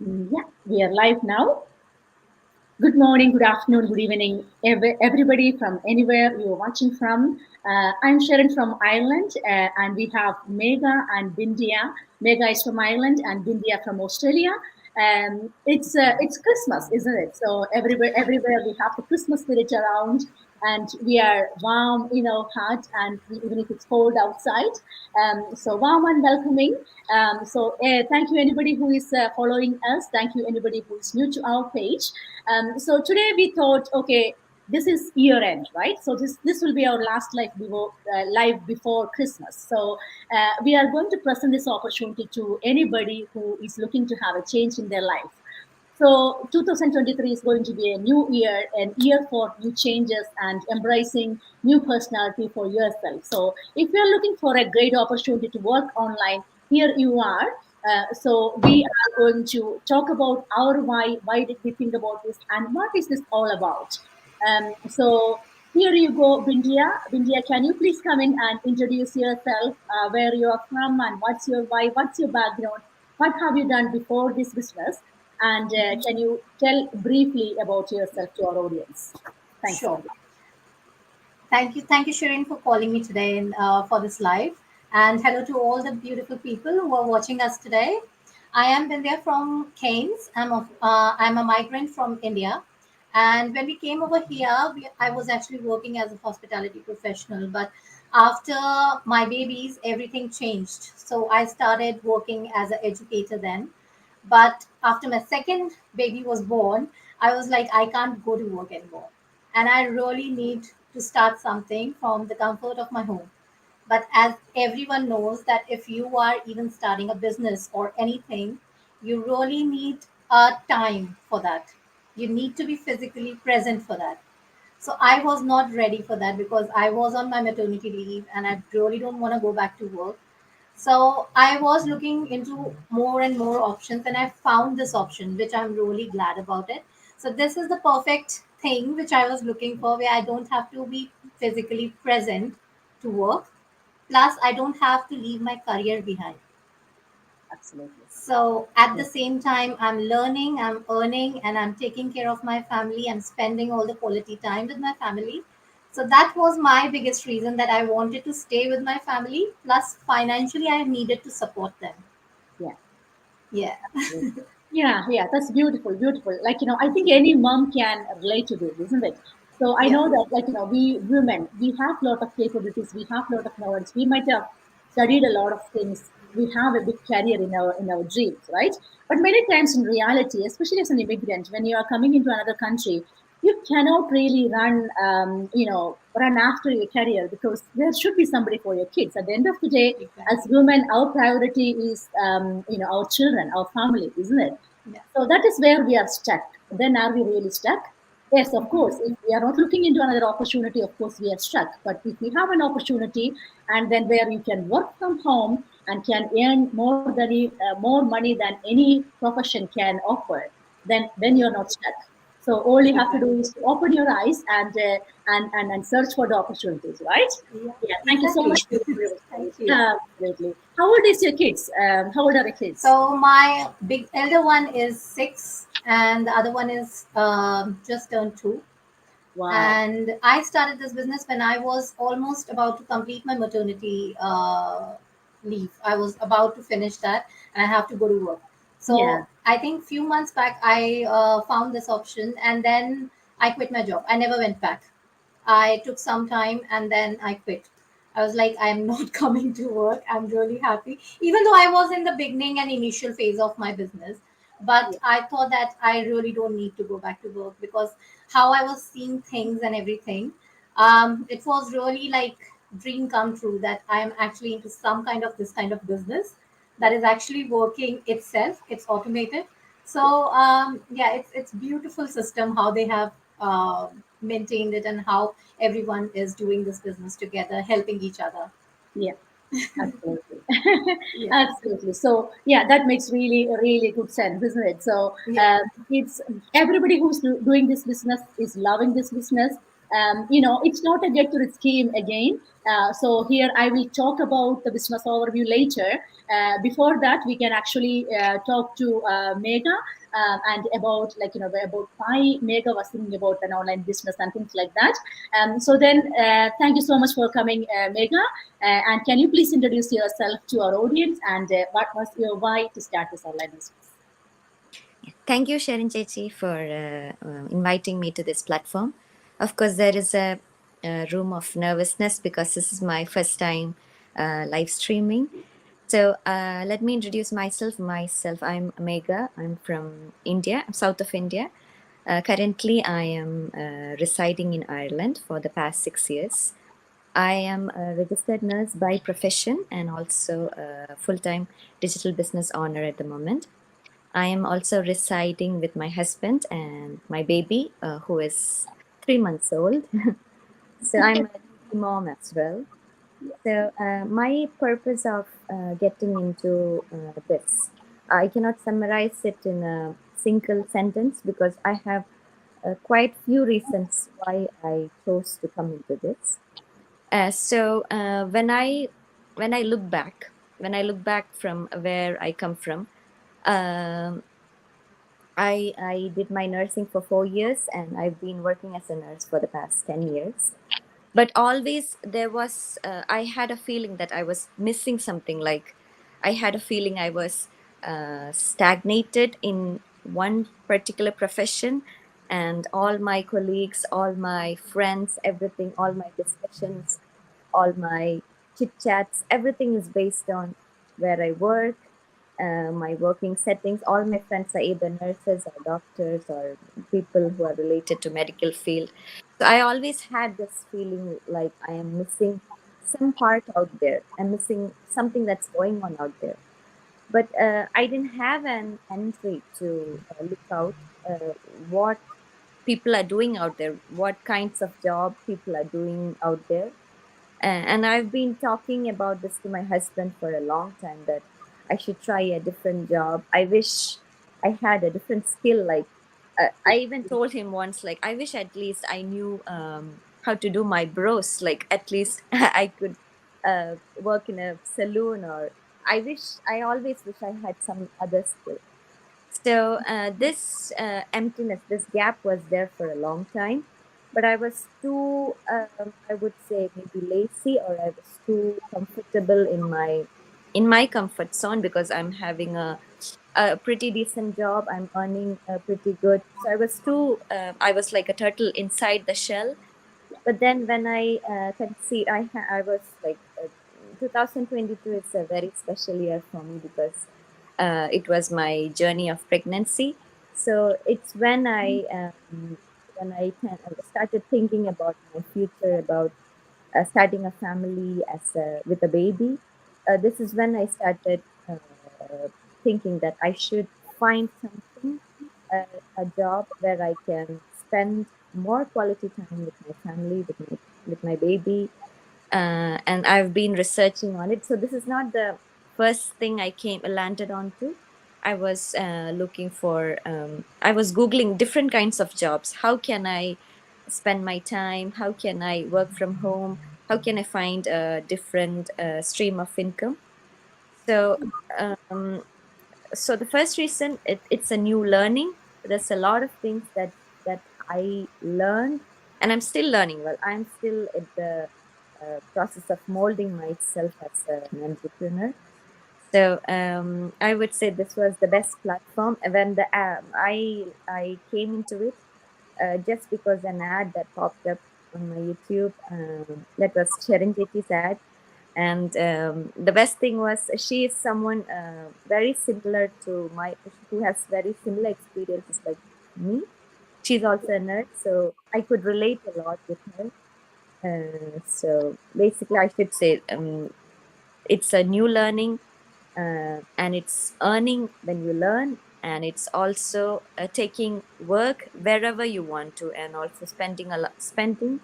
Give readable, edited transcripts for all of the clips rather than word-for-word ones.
Yeah, we are live now. Good morning, good afternoon, good evening, everybody from anywhere you're watching from. I'm Sharon from Ireland, and we have Megha and Bindia. Megha is from Ireland, and Bindia from Australia. It's Christmas, isn't it? So everywhere we have the Christmas spirit around, and we are warm in our heart, and even if it's cold outside, so warm and welcoming. Thank you anybody who is following us. Thank you anybody who is new to our page. So today we thought, okay, this is year end, right? So this will be our last live before Christmas. So we are going to present this opportunity to anybody who is looking to have a change in their life. So 2023 is going to be a new year, an year for new changes and embracing new personality for yourself. So if you're looking for a great opportunity to work online, here you are. So we are going to talk about our why did we think about this, and what is this all about? So here you go, Bindia. Bindia, can you please come in and introduce yourself, where you are from, and what's your why, what's your background, what have you done before this business, and can you tell briefly about yourself to our audience? Thanks, Sure. Bindia. Thank you, Shirin, for calling me today for this live. And hello to all the beautiful people who are watching us today. I am Bindia from Cairns. I'm a migrant from India. And when we came over here, I was actually working as a hospitality professional. But after my babies, everything changed. So I started working as an educator then. But after my second baby was born, I was like, I can't go to work anymore. And I really need to start something from the comfort of my home. But as everyone knows, that if you are even starting a business or anything, you really need a time for that. You need to be physically present for that. So I was not ready for that because I was on my maternity leave and I really don't want to go back to work. So I was looking into more and more options and I found this option, which I'm really glad about it. So this is the perfect thing which I was looking for, where I don't have to be physically present to work. Plus, I don't have to leave my career behind. Absolutely. So at the Yeah. same time, I'm learning, I'm earning, and I'm taking care of my family. I'm spending all the quality time with my family. So that was my biggest reason, that I wanted to stay with my family. Plus, financially, I needed to support them. Yeah. Yeah. Yeah, that's beautiful, beautiful. I think any mom can relate to this, isn't it? So I Yeah. know that, we women, we have a lot of capabilities, we have a lot of knowledge, we might have studied a lot of things, we have a big career in our dreams, right? But many times in reality, especially as an immigrant, when you are coming into another country, you cannot really run after your career because there should be somebody for your kids. At the end of the day, as Exactly. women, our priority is, our children, our family, isn't it? Yeah. So that is where we are stuck. Then are we really stuck? Yes, of course. If we are not looking into another opportunity, of course we are stuck. But if we have an opportunity, and then where you can work from home and can earn more money than any profession can offer, then you're not stuck. So all you have to do Exactly. is to open your eyes and search for the opportunities, right? Yeah. Yeah. Thank you so much Exactly. for your Thank stories. you. Absolutely. How old is your kids? How old are the kids? So my big elder one is 6, and the other one is just turned 2. Wow. And I started this business when I was almost about to complete my maternity leave. I was about to finish that, and I have to go to work. Yeah. So I think few months back I found this option, and then I quit my job. I never went back. I took some time and then I quit. I was like, I'm not coming to work. I'm really happy, even though I was in the beginning and initial phase of my business. But Yeah. I thought that I really don't need to go back to work, because how I was seeing things and everything, it was really like dream come true, that I am actually into some kind of this kind of business that Yeah. is actually working itself. It's automated. Yeah. So yeah, it's beautiful system how they have maintained it, and how everyone is doing this business together, helping each other. Yeah. Absolutely. Yeah. Absolutely. So yeah, that makes really, really good sense, isn't it? So Yeah. it's everybody who's doing this business is loving this business. It's not a get to scheme again. So here I will talk about the business overview later. Before that, we can actually talk to Mega and about, about why Mega was thinking about an online business and things like that. So then, thank you so much for coming, Mega. And can you please introduce yourself to our audience and what was your why to start this online business? Thank you, Sharon Chechi, for inviting me to this platform. Of course, there is a room of nervousness because this is my first time live streaming. So let me introduce myself. I'm Megha. I'm from India, south of India. Currently, I am residing in Ireland for the past 6 years. I am a registered nurse by profession and also a full-time digital business owner at the moment. I am also residing with my husband and my baby, who is 3 months old. So I'm a new mom as well. So my purpose of getting into this, I cannot summarize it in a single sentence because I have quite few reasons why I chose to come into this. So when I look back, from where I come from, um, I did my nursing for 4 years and I've been working as a nurse for the past 10 years. But always there was, I had a feeling that I was missing something. Like I had a feeling I was stagnated in one particular profession, and all my colleagues, all my friends, everything, all my discussions, all my chit chats, everything is based on where I work, my working settings. All my friends are either nurses or doctors or people who are related to medical field. So I always had this feeling like I am missing some part out there. I'm missing something that's going on out there. But I didn't have an entry to look out what people are doing out there, what kinds of job people are doing out there. And I've been talking about this to my husband for a long time, that I should try a different job. I wish I had a different skill. Like I even told him once, like I wish at least I knew how to do my brows. Like at least I could work in a saloon, or I always wish I had some other skill. So this emptiness, this gap was there for a long time, but I was too, I would say maybe lazy, or I was too comfortable in my comfort zone because I'm having a pretty decent job. I'm earning pretty good. So I was too, I was like a turtle inside the shell. But then when I conceived, I was like, 2022 is a very special year for me because it was my journey of pregnancy. So it's when I started thinking about my future, about starting a family with a baby. This is when I started thinking that I should find something, a job where I can spend more quality time with my family, with my baby, and I've been researching on it. So this is not the first thing I landed onto. I was looking for, I was Googling different kinds of jobs. How can I spend my time? How can I work from home? How can I find a different stream of income? So, um, so the first reason, it's a new learning. There's a lot of things that I learned, and I'm still learning. Well, I'm still at the process of molding myself as an entrepreneur. So I would say this was the best platform. And when I came into it, just because an ad that popped up on my YouTube, that was Chiranjeevi's ad. And the best thing was, she is someone very similar to who has very similar experiences like me. She's also a nurse, so I could relate a lot with her. So basically, I should say it's a new learning, and it's earning when you learn, and it's also taking work wherever you want to, and also spending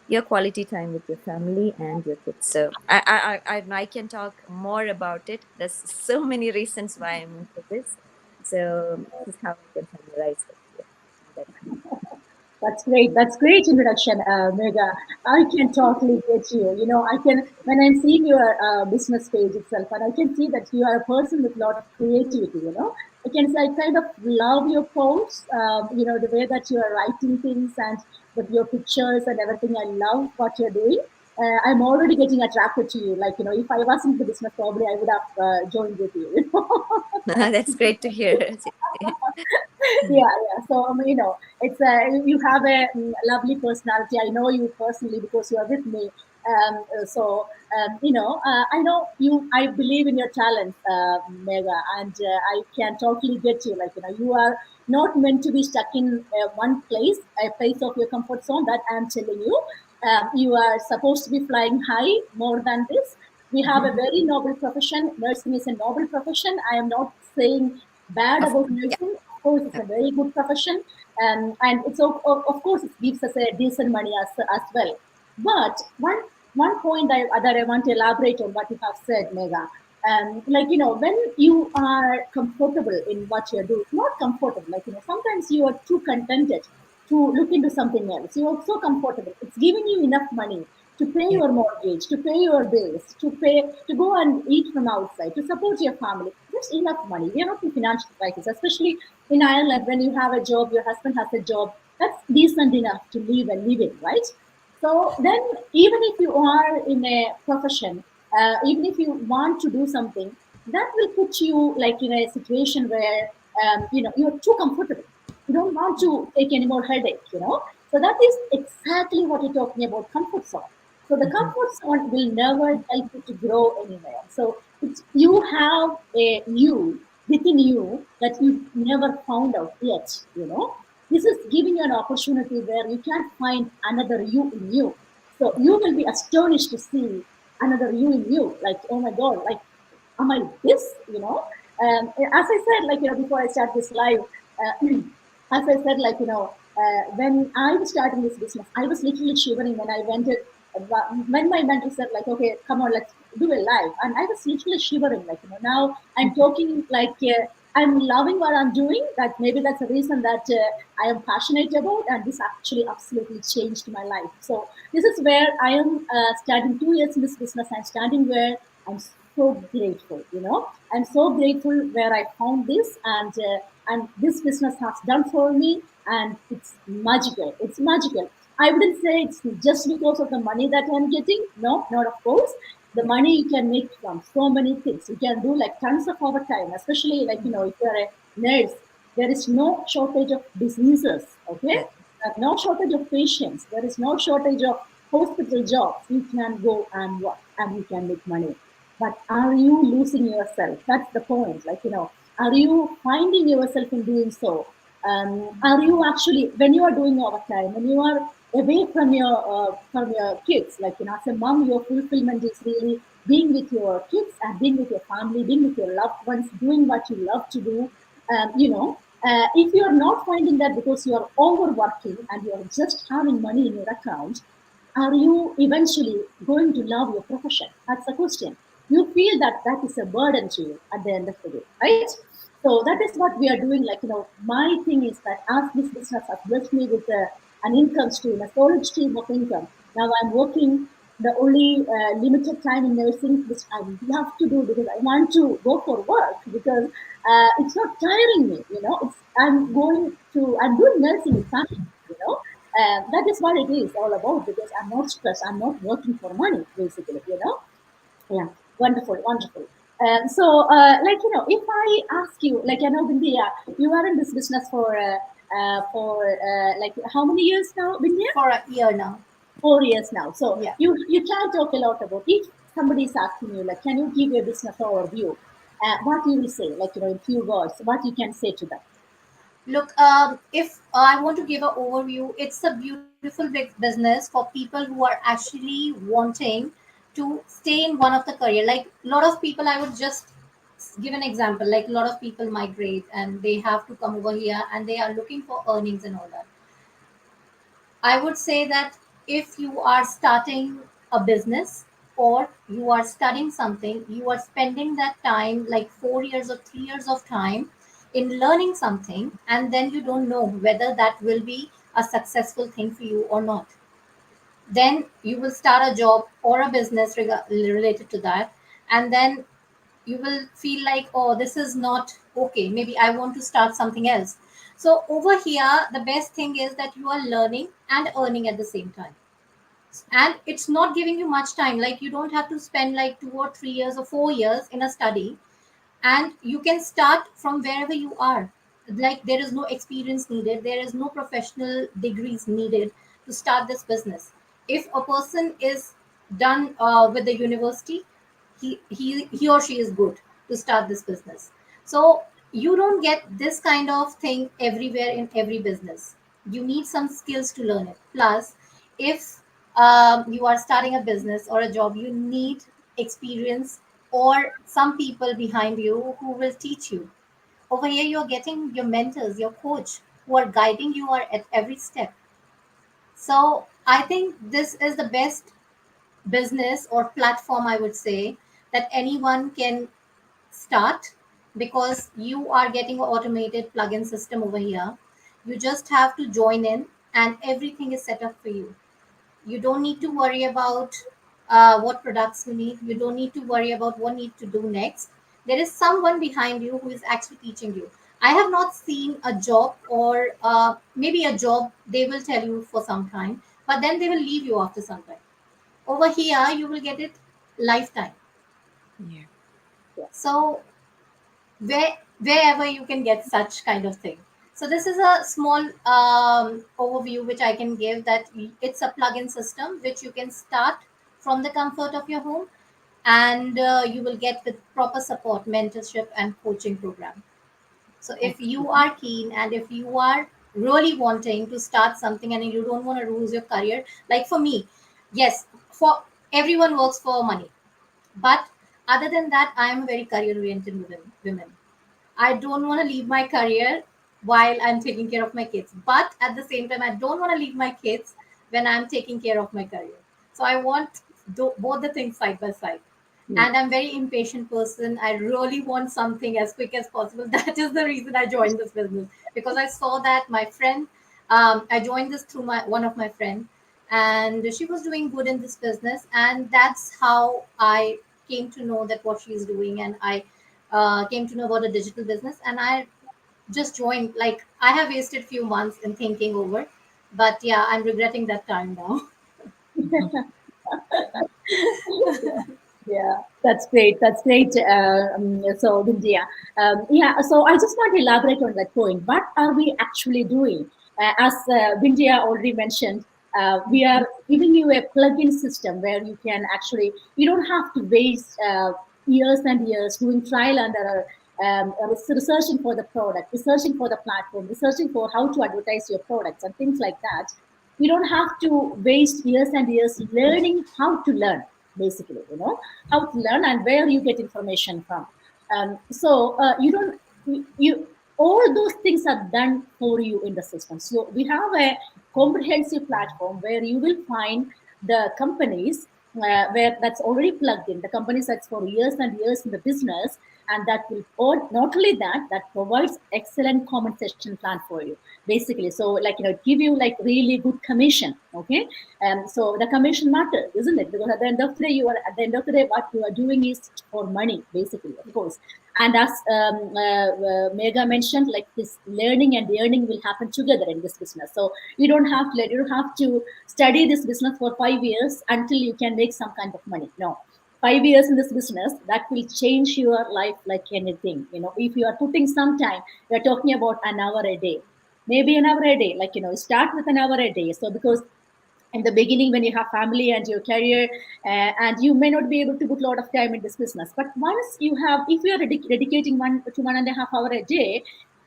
your quality time with your family and your kids. So I can talk more about it. There's so many reasons why I'm into this. So this is how I can summarize it. Yeah. That's great. That's great introduction, Mega. I can totally get you. I can when I'm seeing your business page itself, and I can see that you are a person with a lot of creativity. I can say I kind of love your posts. The way that you are writing things and your pictures and everything. I love what you're doing. I'm already getting attracted to you. Like, if I wasn't the business, probably I would have joined with you. That's great to hear. Yeah. So it's you have a lovely personality. I know you personally because you are with me. I know you. I believe in your talents, Mega, and I can totally get you. Like, you are not meant to be stuck in one place, a place of your comfort zone. That I'm telling you. You are supposed to be flying high more than this. We have a very noble profession. Nursing is a noble profession. I am not saying bad Of about yeah. nursing. Of course, it's a very good profession, and of course it gives us a decent money as well. But one point that I want to elaborate on what you have said, Mega. Like, when you are comfortable in what you're doing, not comfortable, like, sometimes you are too contented to look into something else. You are so comfortable. It's giving you enough money to pay Yeah. your mortgage, to pay your bills, to go and eat from outside, to support your family. There's enough money. We are not in financial crisis, especially in Ireland. When you have a job, your husband has a job, that's decent enough to live and live in, right? So then, even if you are in a profession, even if you want to do something, that will put you like in a situation where you're too comfortable. You don't want to take any more headache. So that is exactly what you're talking about, comfort zone. So the comfort zone will never help you to grow anywhere. So you have a you within you that you never found out yet. This is giving you an opportunity where you can find another you in you. So you will be astonished to see another you in you. Like, oh my God, like, am I this? As I said, like, before I start this live, as I said, like, when I was starting this business, I was literally shivering when I went it. When my mentor said, like, okay, come on, let's do a live. And I was literally shivering, like, now I'm talking like, I'm loving what I'm doing. That maybe that's a reason that I am passionate about, and this actually absolutely changed my life. So this is where I am starting 2 years in this business. I'm standing where I'm so grateful. I'm so grateful where I found this, and this business has done for me, and it's magical. It's magical. I wouldn't say it's just because of the money that I'm getting. No, not of course. The money you can make from so many things. You can do like tons of overtime, especially like, if you're a nurse, there is no shortage of diseases, okay? That, No shortage of patients. There is no shortage of hospital jobs. You can go and work and you can make money. But are you losing yourself? That's the point. Like, are you finding yourself in doing so? Are you actually, when you are doing overtime, when you are away from your kids, like, as a mom, your fulfillment is really being with your kids and being with your family, being with your loved ones, doing what you love to do. If you are not finding that because you are overworking and you are just having money in your account, are you eventually going to love your profession? That's the question. You feel that that is a burden to you at the end of the day, right? So that is what we are doing. Like, my thing is that as this business has blessed me with an income stream, a solid stream of income, now I'm working the only limited time in nursing, which I love to do because I want to go for work because it's not tiring me, I'm doing nursing with passion, that is what it is all about because I'm not stressed. I'm not working for money, basically. Yeah, wonderful, wonderful. Like, if I ask you, like, Bindia, you are in this business for like how many years now, Bindia? For a year now. 4 years now. So Yeah. you can talk a lot about if somebody is asking you, like, can you give a business overview? What you will say, like, in few words, what you can say to them. Look, if I want to give an overview, it's a beautiful big business for people who are actually wanting to stay in one of the career. Like a lot of people, I would just give an example. Like a lot of people migrate and they have to come over here and they are looking for earnings and all that. I would say that if you are starting a business or you are studying something, you are spending that time like 4 years or 3 years of time in learning something, and then you don't know whether that will be a successful thing for you or not. Then you will start a job or a business related to that, and then you will feel like, oh, this is not okay, maybe I want to start something else. So over here, the best thing is that you are learning and earning at the same time, and it's not giving you much time. Like, you don't have to spend like 2 or 3 years or 4 years in a study, and you can start from wherever you are. Like, there is no experience needed, there is no professional degrees needed to start this business. If a person is done with the university, he or she is good to start this business. So you don't get this kind of thing everywhere in every business. You need some skills to learn it. Plus, if you are starting a business or a job, you need experience or some people behind you who will teach you. Over here, you're getting your mentors, your coach, who are guiding you are at every step. So I think this is the best business or platform, I would say, that anyone can start, because you are getting an automated plugin system over here. You just have to join in, and everything is set up for you. You don't need to worry about what products you need. You don't need to worry about what need to do next. There is someone behind you who is actually teaching you. I have not seen a job, or maybe a job they will tell you for some time, but then they will leave you after some time. Over here, you will get it lifetime. Yeah. So wherever you can get such kind of thing. So this is a small overview which I can give, that it's a plugin system which you can start from the comfort of your home, and you will get with proper support, mentorship, and coaching program. So if you Excellent. are keen, and if you are really wanting to start something and you don't want to lose your career, like for me, yes, for everyone works for money, but other than that, I am a very career oriented woman. I don't want to leave my career while I'm taking care of my kids. But at the same time, I don't want to leave my kids when I'm taking care of my career. So I want both the things side by side. Mm. And I'm very impatient person. I really want something as quick as possible. That is the reason I joined this business, because I saw that my friend. I joined this through my one of my friend, and she was doing good in this business, and that's how I came to know that what she's doing, and I came to know about a digital business, and I just joined. Like, I have wasted few months in thinking over, but yeah, I'm regretting that time now. Yeah, that's great. That's great. So, India. Yeah, so I just want to elaborate on that point. What are we actually doing? As India already mentioned, we are giving you a plug-in system where you can actually, you don't have to waste years and years doing trial and error, researching for the product, researching for the platform, researching for how to advertise your products and things like that. You don't have to waste years and years learning how to learn, basically, how to learn and where you get information from. So you don't, you all those things are done for you in the system. So we have a comprehensive platform where you will find the companies where that's already plugged in, the companies that's for years and years in the business, and that will, or not only that, that provides excellent compensation plan for you, basically. So, like, give you like really good commission. Okay. So the commission matters, isn't it? Because at the end of the day, what you are doing is for money, basically, of course. And as Megha mentioned, like, this learning and earning will happen together in this business. So you don't have to study this business for 5 years until you can make some kind of money. No, 5 years in this business, that will change your life like anything. If you are putting some time, we are talking about an hour a day, maybe an hour a day. Like, start with an hour a day. So because in the beginning, when you have family and your career, and you may not be able to put a lot of time in this business, but once you have, if you are dedicating 1 to 1.5 hour a day,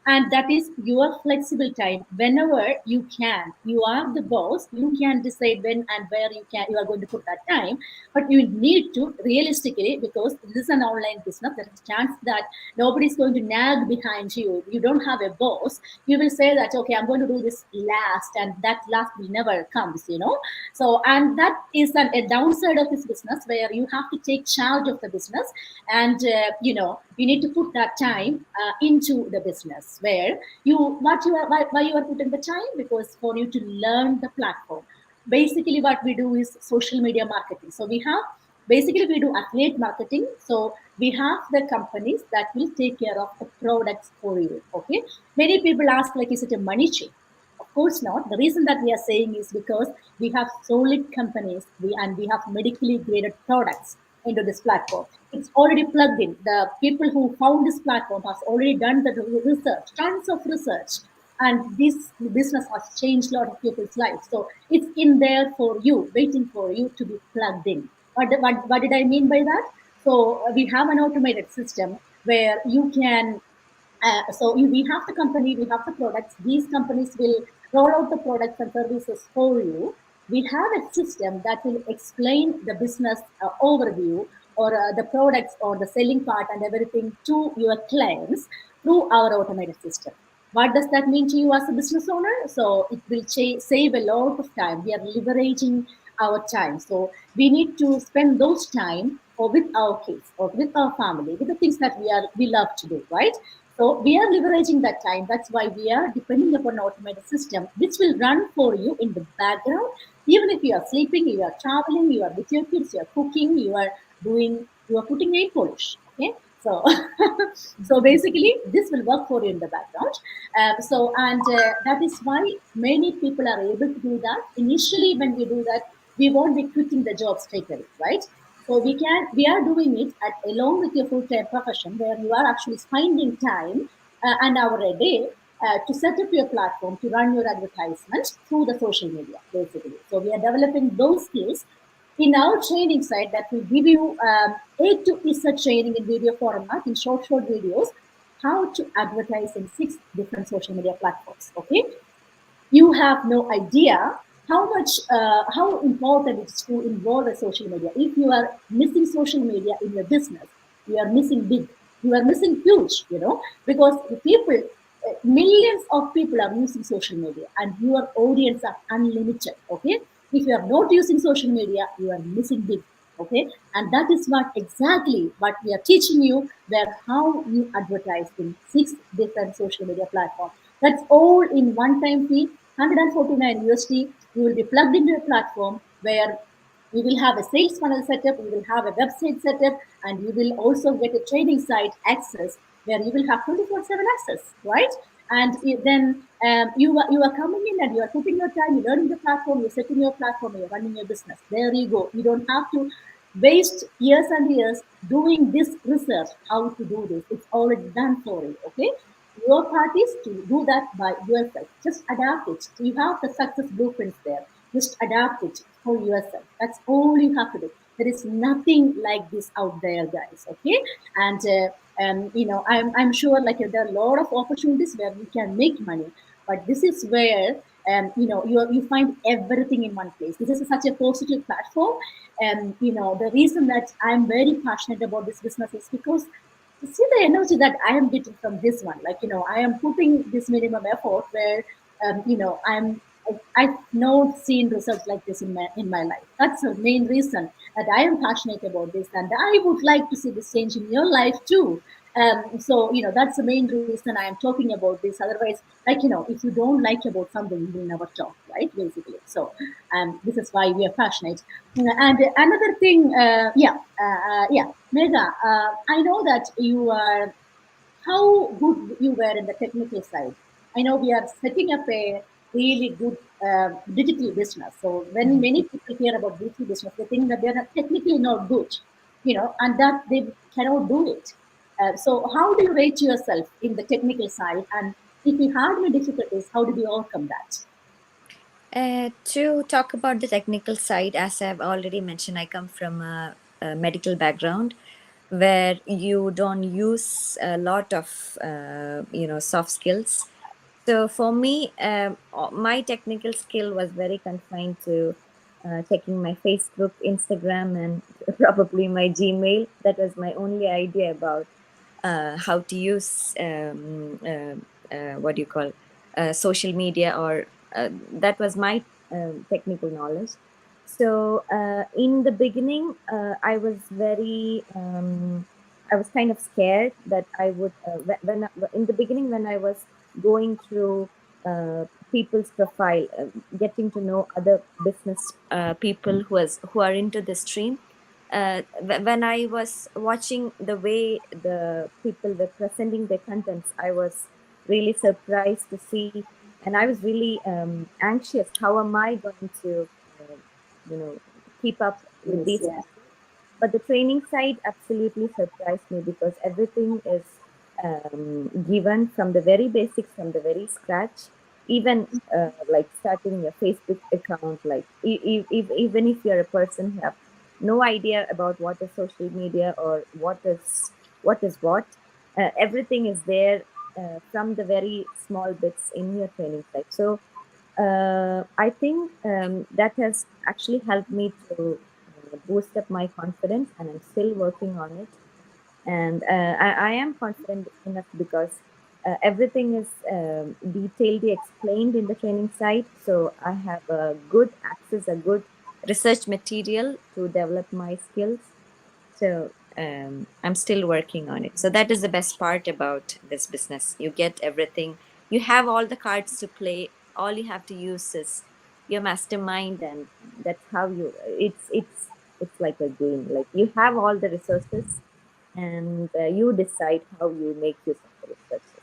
and that is your flexible time, whenever you can, you are the boss, you can decide when and where you are going to put that time. But you need to, realistically, because this is an online business, there is a chance that nobody is going to nag behind you. You don't have a boss. You will say that, okay, I'm going to do this last, and that last will never comes. So, and that is a downside of this business, where you have to take charge of the business, and you need to put that time into the business. business where why you are putting the time, because for you to learn the platform. Basically, what we do is social media marketing. So we do affiliate marketing. So we have the companies that will take care of the products for you. Okay. Many people ask, like, is it a money chain? Of course not. The reason that we are saying is because we have solid companies, and we have medically graded products into this platform. It's already plugged in. The people who found this platform has already done the research, tons of research, and this business has changed a lot of people's lives. So it's in there for you, waiting for you to be plugged in. What did I mean by that? So we have an automated system where you can we have the company, we have the products. These companies will roll out the products and services for you. We have a system that will explain the business overview, or the products or the selling part and everything to your clients through our automated system. What does that mean to you as a business owner? So it will save a lot of time. We are leveraging our time. So we need to spend those time or with our kids or with our family, with the things that we love to do, right? So we are leveraging that time. That's why we are depending upon an automated system, which will run for you in the background. Even if you are sleeping, you are traveling, you are with your kids, you are cooking, you are putting nail polish. Okay. So, so basically, this will work for you in the background. That is why many people are able to do that. Initially, when we do that, we won't be quitting the job straight away, right? So we are doing it along with your full-time profession, where you are actually finding time, an hour a day, to set up your platform, to run your advertisement through the social media, basically. So we are developing those skills in our training side, that will give you A to Z training in video format, in short videos, how to advertise in 6 different social media platforms. Okay, you have no idea how important it is to involve a social media. If you are missing social media in your business, you are missing big. You are missing huge. Because the people, millions of people are using social media, and your audience are unlimited. Okay, if you are not using social media, you are missing big. Okay, and that is exactly what we are teaching you, where how you advertise in 6 different social media platforms. That's all in one time fee, 149 USD. You will be plugged into a platform where you will have a sales funnel setup, you will have a website setup, and you will also get a training site access, where you will have 24/7 access, right? And then you are coming in, and you are putting your time, you're learning the platform, you're setting your platform, you're running your business. There you go. You don't have to waste years and years doing this research, how to do this. It's already done for you. Okay, your part is to do that by yourself. Just adapt it. You have the success blueprints there. Just adapt it for yourself. That's all you have to do. There is nothing like this out there, guys. Okay, and I'm sure, like, there are a lot of opportunities where we can make money, but this is where you find everything in one place. This is such a positive platform, and the reason that I'm very passionate about this business is because see the energy that I am getting from this one. Like, I am putting this minimum effort where, I've not seen results like this in my life. That's the main reason that I am passionate about this, and I would like to see this change in your life too. So that's the main reason I am talking about this. Otherwise, like, if you don't like about something, you will never talk, right? Basically. So this is why we are passionate. And another thing, yeah, Mega, I know that you are, how good you were in the technical side. I know we are setting up a really good digital business. So when many people hear about digital business, they think that they are technically not good, and that they cannot do it. So how do you rate yourself in the technical side? And if you had any difficulties, how did you overcome that? To talk about the technical side, as I've already mentioned, I come from a medical background where you don't use a lot of soft skills. So for me, my technical skill was very confined to checking my Facebook, Instagram, and probably my Gmail. That was my only idea about how to use what do you call social media, or that was my technical knowledge. So in the beginning, I was very I was kind of scared that I would in the beginning when I was going through people's profile, getting to know other business people who are into the stream. When I was watching the way the people were presenting their contents, I was really surprised to see, and I was really anxious. How am I going to, keep up with Yes, these yeah. people? But the training side absolutely surprised me because everything is given from the very basics, from the very scratch. Even like starting a Facebook account, like even if you're a person who have no idea about what is social media or what, everything is there from the very small bits in your training site. So I think that has actually helped me to boost up my confidence, and I'm still working on it. And I am confident enough because everything is detailed explained in the training site. So I have a good access, a good research material to develop my skills. So I'm still working on it. So that is the best part about this business. You get everything. You have all the cards to play. All you have to use is your mastermind, and that's how you. It's like a game. Like you have all the resources, and you decide how you make use of the resources.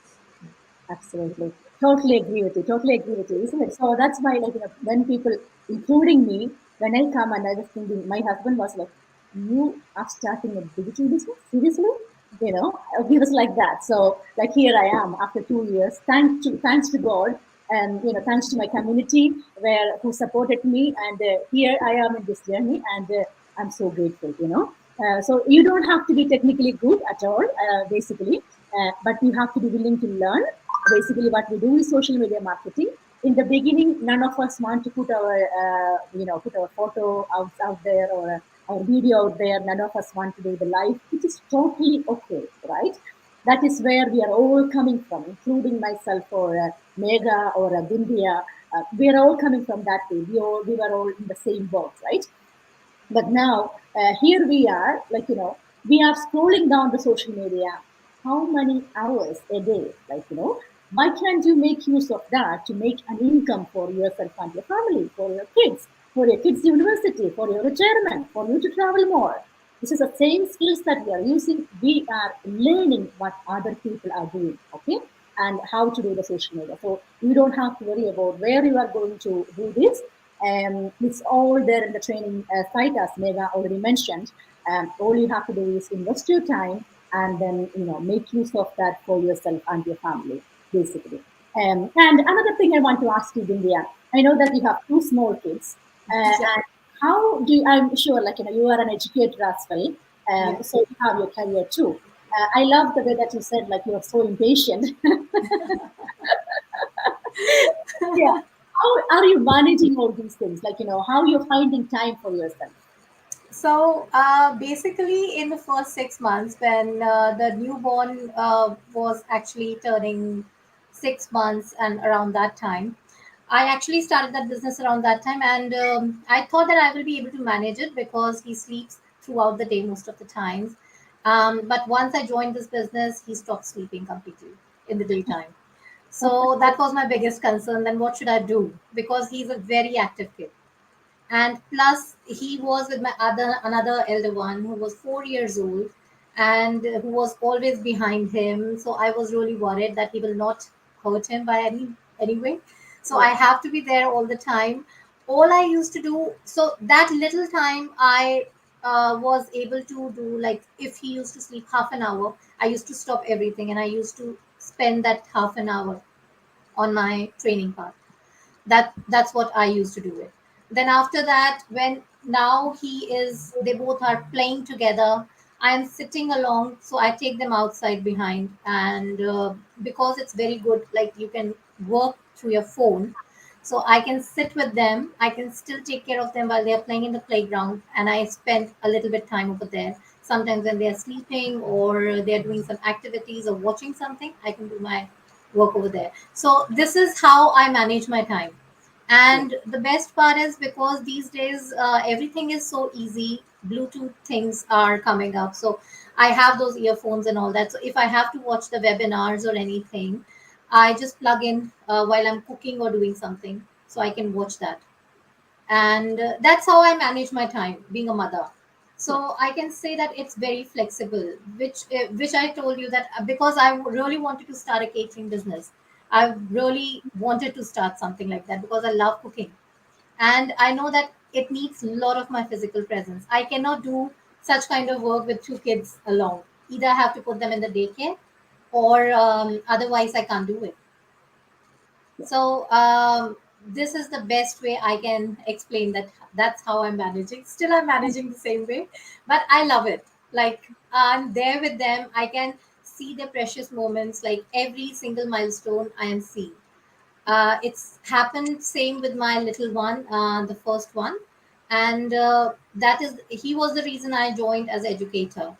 Absolutely. Totally agree with you. Totally agree with you, isn't it? So that's why, like, when people, including me, when I come and I was thinking, my husband was like, "You are starting a digital business? Seriously?" He was like that. So, like, here I am after 2 years, thanks to God, and thanks to my community who supported me, and here I am in this journey, and I'm so grateful. So you don't have to be technically good at all, basically, but you have to be willing to learn. Basically, what we do is social media marketing. In the beginning, none of us want to put our photo out there, or our video out there. None of us want to do the live, which is totally okay, right? That is where we are all coming from, including myself, or Mega, or Bindia. We are all coming from that way. We were all in the same boat, right? But now, here we are, like, we are scrolling down the social media. How many hours a day? Like, why can't you make use of that to make an income for yourself and your family, for your kids' university, for your retirement, for you to travel more? This is the same skills that we are using. We are learning what other people are doing, okay? And how to do the social media. So you don't have to worry about where you are going to do this. It's all there in the training site, as Mega already mentioned. All you have to do is invest your time, and then make use of that for yourself and your family, basically. And another thing I want to ask you, Bindia, I know that you have two small kids, Yeah. and how do you, I'm sure, like, you are an educator as well, Yeah. so you have your career too. I love the way that you said, like, you are so impatient. Yeah. How are you managing all these things? Like, how you're finding time for yourself? So basically, in the first 6 months, when the newborn was actually turning 6 months, and around that time, I actually started that business around that time, and I thought that I will be able to manage it because he sleeps throughout the day most of the times. But once I joined this business, he stopped sleeping completely in the daytime. So that was my biggest concern. Then what should I do? Because he's a very active kid, and plus he was with my other another elder one who was 4 years old, and who was always behind him. So I was really worried that he will not hurt him by anyway. So I Yeah. have to be there all the time. All I used to do, so that little time I was able to do, like, if he used to sleep half an hour, I used to stop everything and I used to spend that half an hour on my training part. That's what I used to do it. Then after that, when now he is they both are playing together, I am sitting along, so I take them outside behind, and because it's very good, like, you can work through your phone. So I can sit with them, I can still take care of them while they're playing in the playground, and I spend a little bit time over there. Sometimes when they're sleeping or they're doing some activities or watching something, I can do my work over there. So this is how I manage my time. Yeah. And the best part is, because these days everything is so easy, Bluetooth things are coming up. So I have those earphones and all that. So if I have to watch the webinars or anything, I just plug in while I'm cooking or doing something, so I can watch that. And that's how I manage my time, being a mother. Yeah. So I can say that it's very flexible, which I told you that because I really wanted to start a catering business. I really wanted to start something like that because I love cooking, and I know that it needs a lot of my physical presence. I cannot do such kind of work with two kids alone. Either I have to put them in the daycare, or otherwise I can't do it. Yeah. So this is the best way I can explain that. That's how I'm managing. Still, I'm managing the same way, but I love it. Like, I'm there with them. I can see the precious moments. Like every single milestone, I am seeing. It's happened same with my little one, the first one, and that is he was the reason I joined as educator,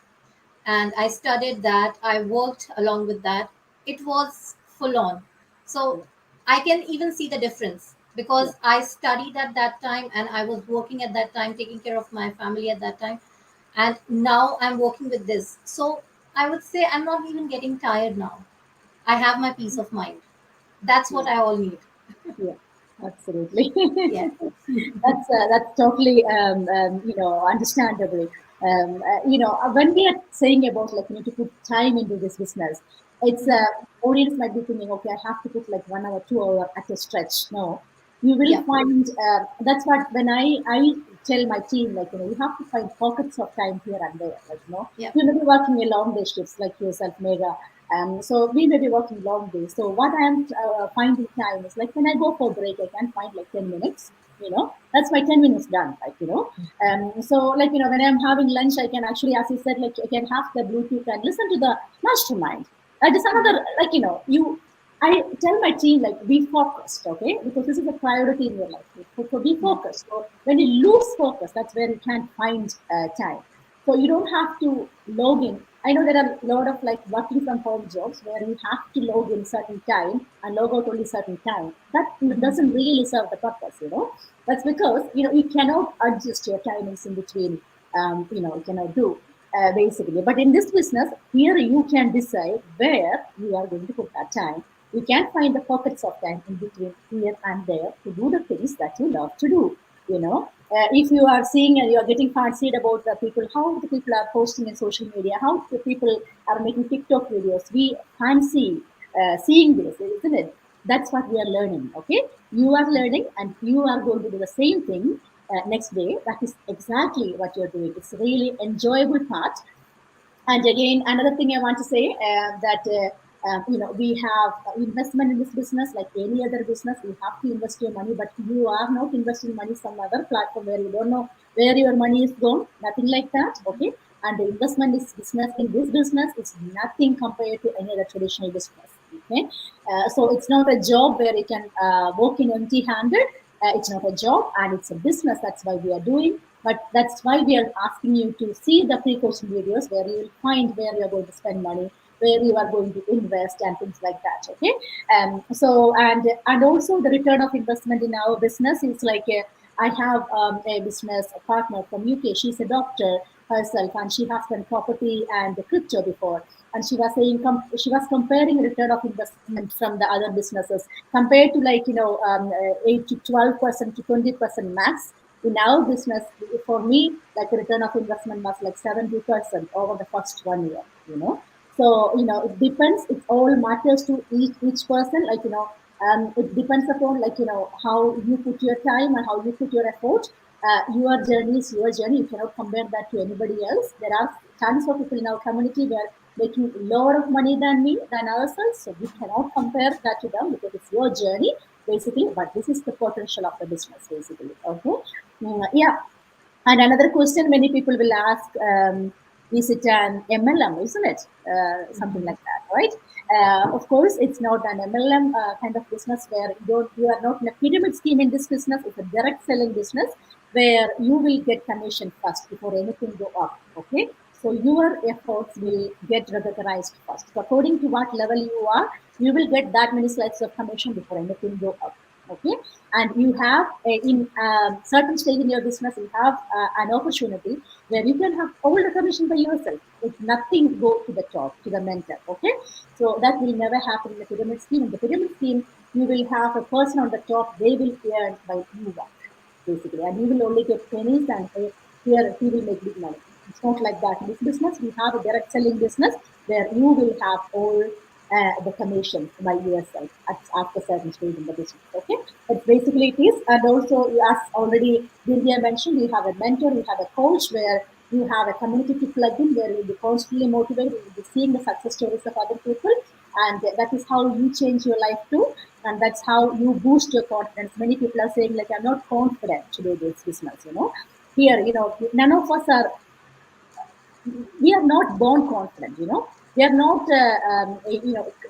and I studied that. I worked along with that. It was full on. Yeah. So I can even see the difference Yeah. because I studied at that time and I was working at that time, taking care of my family at that time. And now I'm working with this. So I would say I'm not even getting tired now. I have my peace of mind. That's Yeah. what I all need. Yeah, absolutely. Yeah. That's totally understandable. When we are saying about like you need to put time into this business, it's audience might be thinking, okay, I have to put like 1 hour, 2 hour at a stretch. No, you will Yeah. find that's what when I tell my team like you have to find pockets of time here and there. Like Yeah. you may be working a long day shifts like yourself, Mega. So we may be working long days. So what I am finding time is like when I go for break, I can find like 10 minutes. That's my 10 minutes done. So like when I'm having lunch, I can actually, as you said, like I can have the Bluetooth and listen to the mastermind. That is another like you. I tell my team like be focused, okay? Because this is a priority in your life. So be focused. So when you lose focus, that's where you can't find time. So you don't have to log in. I know there are a lot of like working from home jobs where you have to log in certain time and log out only certain time. That doesn't really serve the purpose. That's because you cannot adjust your timings in between. You cannot do basically. But in this business, here you can decide where you are going to put that time. You can find the pockets of time in between here and there to do the things that you love to do. If you are seeing and you are getting fancied about the people, how the people are posting in social media, how the people are making TikTok videos, we fancy seeing this, isn't it? That's what we are learning. Okay, you are learning, and you are going to do the same thing next day. That is exactly what you're doing. It's a really enjoyable part. And again, another thing I want to say that we have investment in this business like any other business. You have to invest your money, but you are not investing money some other platform where you don't know where your money is going. Nothing like that. Okay, and the investment is business in this business is nothing compared to any other traditional business. Okay, so it's not a job where you can walk in empty-handed. It's not a job, and it's a business. That's why we are doing. But that's why we are asking you to see the pre-coaching videos where you will find where you are going to spend money, where you are going to invest, and things like that. Okay. And also the return of investment in our business is like I have a business partner from UK. She's a doctor herself, and she has done property and crypto before. And she was saying she was comparing return of investment from the other businesses compared to like 8 to 12% to 20% max. In our business, for me, like the return of investment was like 70% over the first 1 year. So it depends. It all matters to each person. It depends upon how you put your time and how you put your effort. Your journey is your journey. You cannot compare that to anybody else. There are tons of people in our community who are making a lot of money than ourselves. So we cannot compare that to them because it's your journey basically. But this is the potential of the business basically. Okay. Yeah. And another question many people will ask, is it an MLM, isn't it? Something like that, right? Of course, it's not an MLM kind of business where you are not in a pyramid scheme in this business. It's a direct selling business where you will get commission first before anything go up, okay? So your efforts will get recognized first. So according to what level you are, you will get that many slides of commission before anything go up. okay? And you have in certain stage in your business, you have an opportunity where you can have all the commission by yourself. If nothing go to the top, to the mentor, okay? So that will never happen in the pyramid scheme. In the pyramid scheme, you will have a person on the top, they will earn by you work, basically, and you will only get pennies, and here he will make big money. It's not like that. In this business, we have a direct selling business where you will have all the commission by yourself after certain stage in the business. Okay, but basically it is, and also as already Vindhya mentioned, we have a mentor, we have a coach where you have a community to plug in, where you'll be constantly motivated, you'll be seeing the success stories of other people, and that is how you change your life too, and that's how you boost your confidence. Many people are saying like, I'm not confident to do this business. Here, none of us are, we are not born confident, we are not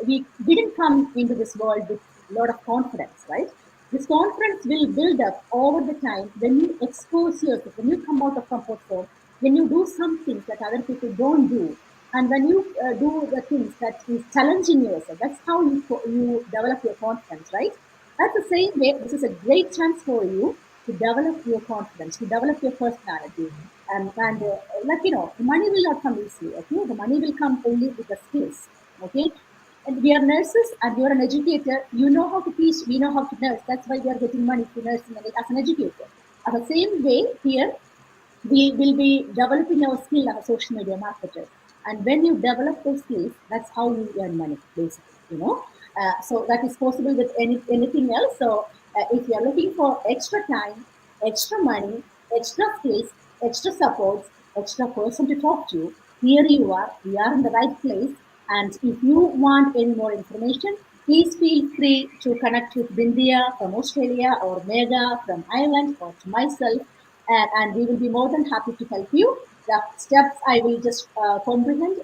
we didn't come into this world with a lot of confidence, right? This confidence will build up over the time when you expose yourself, when you come out of comfort zone, when you do some things that other people don't do, and when you do the things that is challenging yourself. That's how you develop your confidence, right? That's the same way, this is a great chance for you to develop your confidence, to develop your personality. And like, the money will not come easily, okay? The money will come only with the skills, okay? And we are nurses and you're an educator. You know how to teach, we know how to nurse. That's why we are getting money to nursing as an educator. At the same way, here, we will be developing our skill as a social media marketer. And when you develop those skills, that's how you earn money, basically. So that is possible with anything else. So if you are looking for extra time, extra money, extra skills, extra supports, extra person to talk to, here you are. We are in the right place. And if you want any more information, please feel free to connect with Bindia from Australia, or Mega from Ireland, or to myself, and we will be more than happy to help you. The steps I will just comprehend.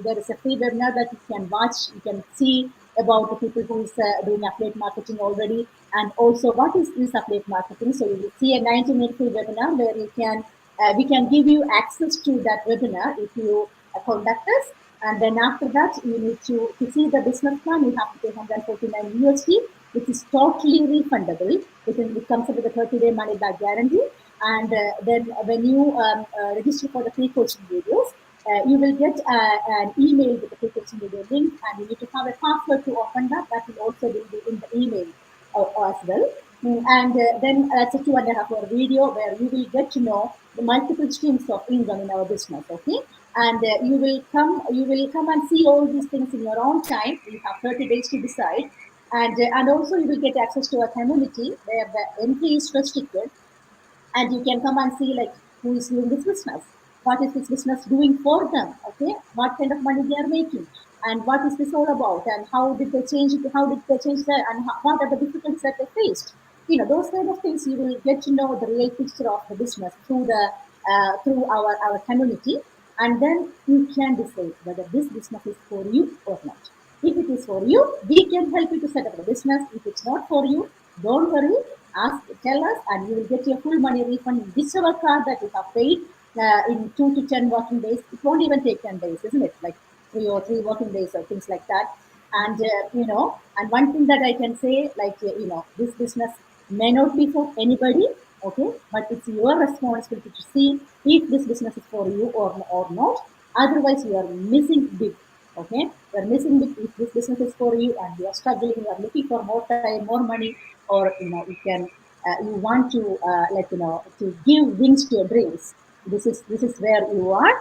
There is a free webinar that you can watch. You can see about the people who is doing affiliate marketing already, and also what is this affiliate marketing. So you will see a 90-minute free webinar where you can we can give you access to that webinar if you contact us. And then after that, you need to see the business plan. You have to pay 149 USD, which is totally refundable. It comes up with a 30-day money back guarantee. And then when you register for the free coaching videos, you will get an email with the free coaching video link, and you need to have a password to open that. That will also be in the email as well. And then it's a 2.5 hour video where you will get to know the multiple streams of income in our business. Okay, and you will come and see all these things in your own time. You have 30 days to decide, and also you will get access to a community where the entry is restricted, and you can come and see like who is doing this business, what is this business doing for them, okay, what kind of money they are making, and what is this all about, and how did they change it, how did they change that, and what are the difficulties that they faced. Those kind of things. You will get to know the real picture of the business through our community, and then you can decide whether this business is for you or not. If it is for you, we can help you to set up the business. If it's not for you, don't worry. Tell us, and you will get your full money refund in whichever card that you have paid in 2 to 10 working days. It won't even take 10 days, isn't it? Like 3 or 3 working days or things like that. And and one thing that I can say, like this business may not be for anybody, okay, but it's your responsibility to see if this business is for you or not. Otherwise, you are missing big. Okay, you are missing big if this business is for you and you are struggling, you are looking for more time, more money, or you want to to give wings to your dreams. This is where you are.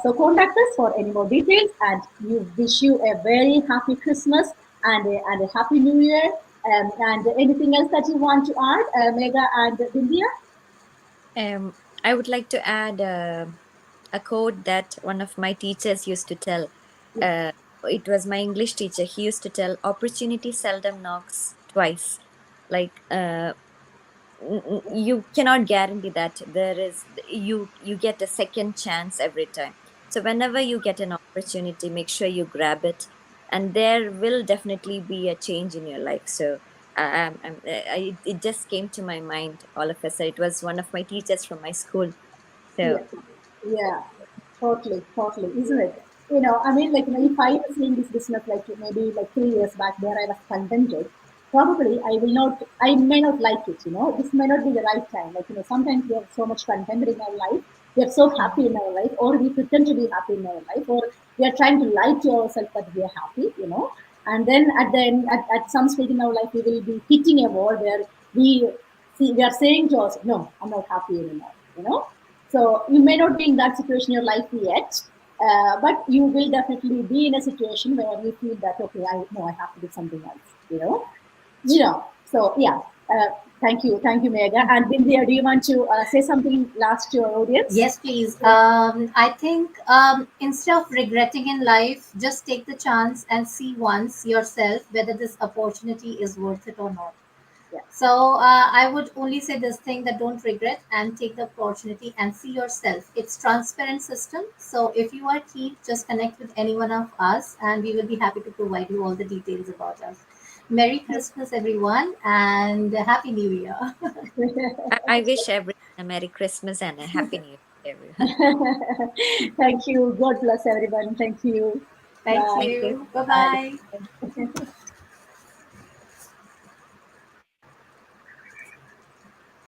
So contact us for any more details, and we wish you a very happy Christmas and a happy New Year. And anything else that you want to add, Megha and Bindia? I would like to add a quote that one of my teachers used to tell. It was my English teacher. He used to tell, "Opportunity seldom knocks twice." Like you cannot guarantee that you get a second chance every time. So whenever you get an opportunity, make sure you grab it, and there will definitely be a change in your life. So it just came to my mind all of a sudden. It was one of my teachers from my school. So Yeah, yeah, totally, isn't it? I mean, like, if I was in this business, like maybe like 3 years back, where I was contented, probably I may not like it, this may not be the right time. Like, sometimes we have so much content in our life, we are so happy in our life, or we pretend to be happy in our life, or we are trying to lie to ourselves that we are happy, and then at the end, at some stage in our life, we will be hitting a wall where we we are saying to us, no, I'm not happy anymore. So you may not be in that situation in your life yet, but you will definitely be in a situation where you feel that, okay, I know I have to do something else. So yeah, thank you, Megha. And Bindia, do you want to say something last to your audience? Yes, please. I think instead of regretting in life, just take the chance and see once yourself whether this opportunity is worth it or not. Yeah. So I would only say this thing, that don't regret and take the opportunity and see yourself. It's transparent system. So if you are keen, just connect with any one of us and we will be happy to provide you all the details about us. Merry Christmas, everyone, and Happy New Year. I wish everyone a Merry Christmas and a Happy New Year to everyone. Thank you. God bless everyone. Thank you. Thank Bye. Thank you. you. Bye Bye. bye.